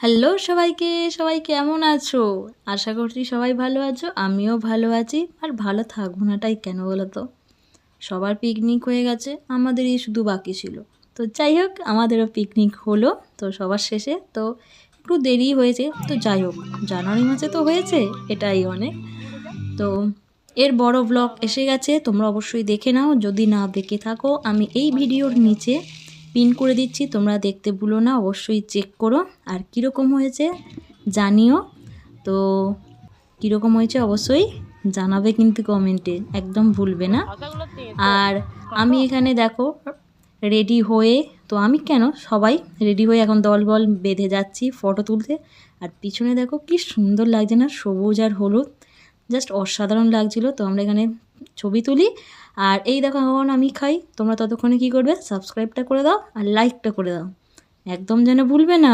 Hello সবাইকে, সবাই কেমন আছো? আশা করছি সবাই ভালো আছো, আমিও ভালো আছি। আর ভালো থাকবো নাটাই কেন বলো তো? সবার পিকনিক হয়ে গেছে, আমাদেরই শুধু বাকি ছিল। তো যাই হোক, আমাদেরও পিকনিক হলো। তো সবার শেষে তো একটু দেরি হয়েছে, তো যাই হোক, জানুয়ারি মাসে তো হয়েছে, এটাই অনেক। তো এর বড় ব্লগ এসে গেছে, তোমরা অবশ্যই দেখে নাও। যদি না দেখে থাকো, আমি এই ভিডিওর নিচে পিন করে দিচ্ছি, তোমরা দেখতে ভুলো না, অবশ্যই চেক করো। আর কীরকম হয়েছে জানিও। তো কীরকম হয়েছে অবশ্যই জানাবে কিন্তু কমেন্টে, একদম ভুলবে না। আর আমি এখানে দেখো রেডি হয়ে, তো আমি কেন সবাই রেডি হয়ে এখন দলবল বেঁধে যাচ্ছি ফটো তুলতে। আর পিছনে দেখো কি সুন্দর লাগছে না, সবুজ আর হলুদ, জাস্ট অসাধারণ লাগছিল। তো আমরা এখানে ছবি তুলি। আর এই দেখো এখন আমি খাই, তোমরা ততক্ষণে কী করবে, সাবস্ক্রাইবটা করে দাও আর লাইকটা করে দাও, একদম যেন ভুলবে না।